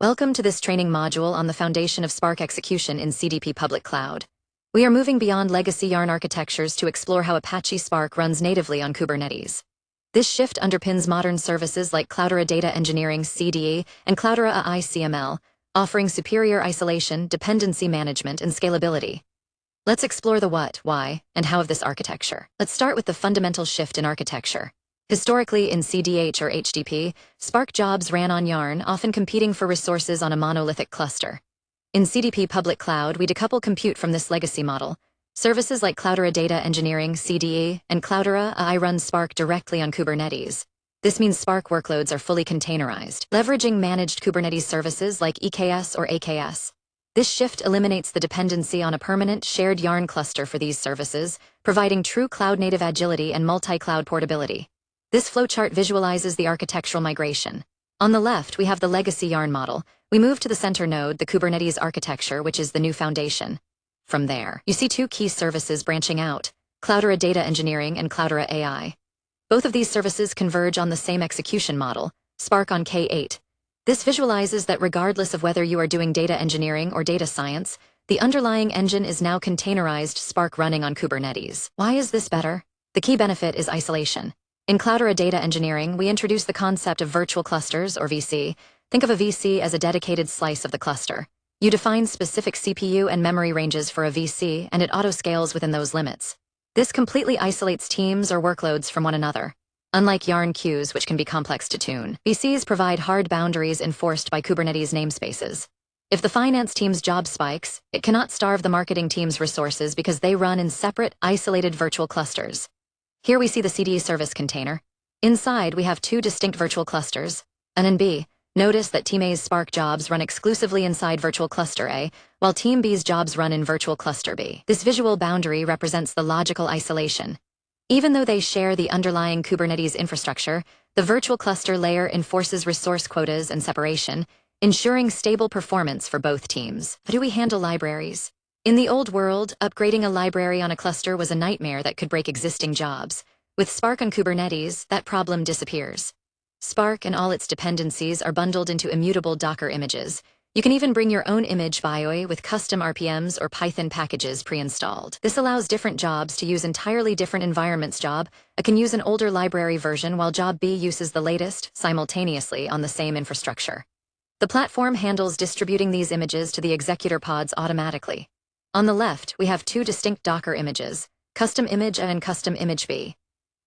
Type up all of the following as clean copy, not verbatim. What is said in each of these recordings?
Welcome to this training module on the foundation of Spark execution in CDP public cloud. We are moving beyond legacy Yarn architectures to explore how Apache Spark runs natively on Kubernetes. This shift underpins modern services like Cloudera Data Engineering (CDE) and Cloudera AI CML, offering superior isolation, dependency management, and scalability. Let's explore the what, why, and how of this architecture. Let's start with the fundamental shift in architecture. Historically, in CDH or HDP, Spark jobs ran on Yarn, often competing for resources on a monolithic cluster. In CDP public cloud, we decouple compute from this legacy model. Services like Cloudera Data Engineering (CDE) and Cloudera AI run Spark directly on Kubernetes. This means Spark workloads are fully containerized, leveraging managed Kubernetes services like EKS or AKS. This shift eliminates the dependency on a permanent, shared Yarn cluster for these services, providing true cloud-native agility and multi-cloud portability. This flowchart visualizes the architectural migration. On the left, we have the legacy Yarn model. We move to the center node, the Kubernetes architecture, which is the new foundation. From there, you see two key services branching out, Cloudera Data Engineering and Cloudera AI. Both of these services converge on the same execution model, Spark on K8. This visualizes that regardless of whether you are doing data engineering or data science, the underlying engine is now containerized Spark running on Kubernetes. Why is this better? The key benefit is isolation. In Cloudera Data Engineering, we introduce the concept of virtual clusters, or VC. Think of a VC as a dedicated slice of the cluster. You define specific CPU and memory ranges for a VC, and it auto-scales within those limits. This completely isolates teams or workloads from one another. Unlike Yarn queues, which can be complex to tune, VCs provide hard boundaries enforced by Kubernetes namespaces. If the finance team's job spikes, it cannot starve the marketing team's resources because they run in separate, isolated virtual clusters. Here we see the CDE service container. Inside, we have two distinct virtual clusters, A and B. Notice that Team A's Spark jobs run exclusively inside virtual cluster A, while Team B's jobs run in virtual cluster B. This visual boundary represents the logical isolation. Even though they share the underlying Kubernetes infrastructure, the virtual cluster layer enforces resource quotas and separation, ensuring stable performance for both teams. How do we handle libraries? In the old world, upgrading a library on a cluster was a nightmare that could break existing jobs. With Spark on Kubernetes, that problem disappears. Spark and all its dependencies are bundled into immutable Docker images. You can even bring your own image BIOE with custom RPMs or Python packages pre-installed. This allows different jobs to use entirely different environments. Job A can use an older library version while Job B uses the latest, simultaneously on the same infrastructure. The platform handles distributing these images to the executor pods automatically. On the left, we have two distinct Docker images, custom image A and custom image B.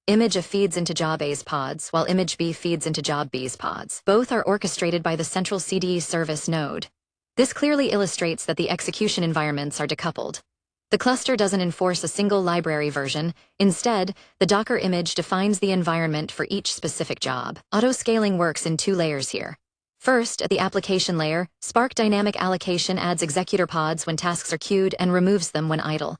Image A feeds into Job A's pods, while image B feeds into Job B's pods. Both are orchestrated by the central CDE service node. This clearly illustrates that the execution environments are decoupled. The cluster doesn't enforce a single library version. Instead, the Docker image defines the environment for each specific job. Auto-scaling works in two layers here. First, at the application layer, Spark Dynamic Allocation adds executor pods when tasks are queued and removes them when idle.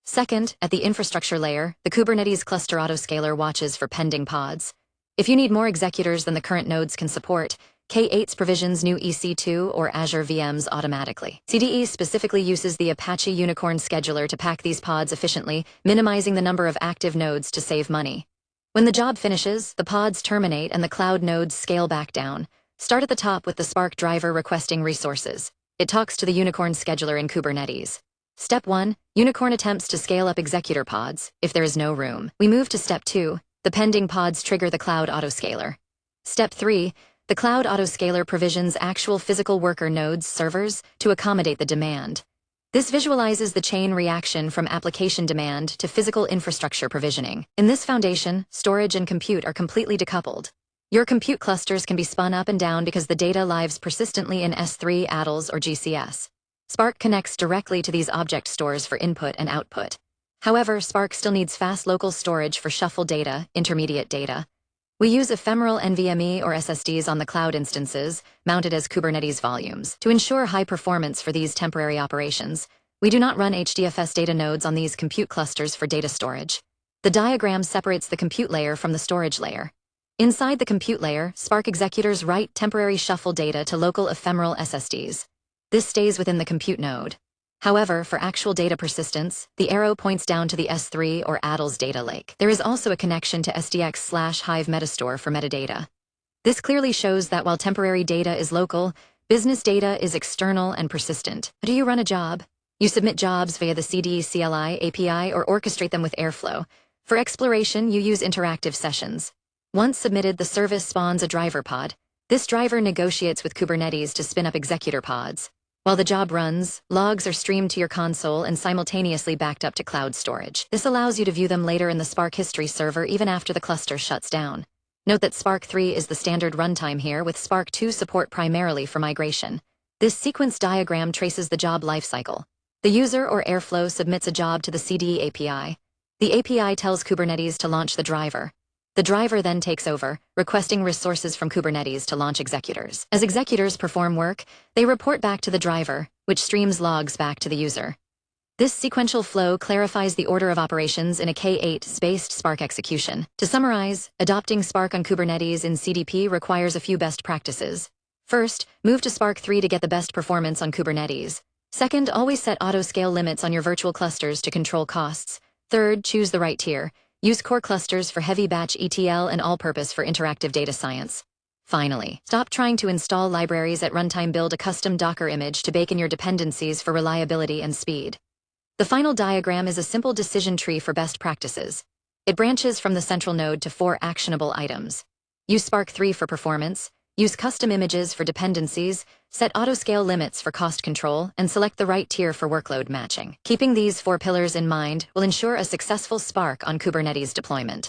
Second, at the infrastructure layer, the Kubernetes cluster autoscaler watches for pending pods. If you need more executors than the current nodes can support, K8 provisions new EC2 or Azure VMs automatically. CDE specifically uses the Apache Unicorn scheduler to pack these pods efficiently, minimizing the number of active nodes to save money. When the job finishes, the pods terminate and the cloud nodes scale back down. Start at the top with the Spark driver requesting resources. It talks to the Unicorn scheduler in Kubernetes. Step 1, Unicorn attempts to scale up executor pods. If there is no room, we move to Step 2, the pending pods trigger the cloud autoscaler. Step 3, the cloud autoscaler provisions actual physical worker nodes, servers, to accommodate the demand. This visualizes the chain reaction from application demand to physical infrastructure provisioning. In this foundation, storage and compute are completely decoupled. Your compute clusters can be spun up and down because the data lives persistently in S3, ADLs, or GCS. Spark connects directly to these object stores for input and output. However, Spark still needs fast local storage for shuffle data, intermediate data. We use ephemeral NVMe or SSDs on the cloud instances, mounted as Kubernetes volumes. To ensure high performance for these temporary operations, we do not run HDFS data nodes on these compute clusters for data storage. The diagram separates the compute layer from the storage layer. Inside the compute layer, Spark executors write temporary shuffle data to local ephemeral SSDs. This stays within the compute node. However, for actual data persistence, the arrow points down to the S3 or ADLs data lake. There is also a connection to SDX/Hive Metastore for metadata. This clearly shows that while temporary data is local, Business data is external and persistent. Do you run a job? You submit jobs via the CD CLI API or orchestrate them with Airflow. For exploration, you use interactive sessions. Once submitted, the service spawns a driver pod. This driver negotiates with Kubernetes to spin up executor pods. While the job runs, logs are streamed to your console and simultaneously backed up to cloud storage. This allows you to view them later in the Spark history server even after the cluster shuts down. Note that Spark 3 is the standard runtime here, with Spark 2 support primarily for migration. This sequence diagram traces the job lifecycle. The user or Airflow submits a job to the CD API. The API tells Kubernetes to launch the driver. The driver then takes over, requesting resources from Kubernetes to launch executors. As executors perform work, they report back to the driver, which streams logs back to the user. This sequential flow clarifies the order of operations in a K8-based Spark execution. To summarize, adopting Spark on Kubernetes in CDP requires a few best practices. First, move to Spark 3 to get the best performance on Kubernetes. Second, always set auto-scale limits on your virtual clusters to control costs. Third, choose the right tier. Use core clusters for heavy batch ETL and all-purpose for interactive data science. Finally, stop trying to install libraries at runtime. Build a custom Docker image to bake in your dependencies for reliability and speed. The final diagram is a simple decision tree for best practices. It branches from the central node to 4 actionable items. Use Spark 3 for performance, use custom images for dependencies, set auto-scale limits for cost control, and select the right tier for workload matching. Keeping these 4 pillars in mind will ensure a successful Spark on Kubernetes deployment.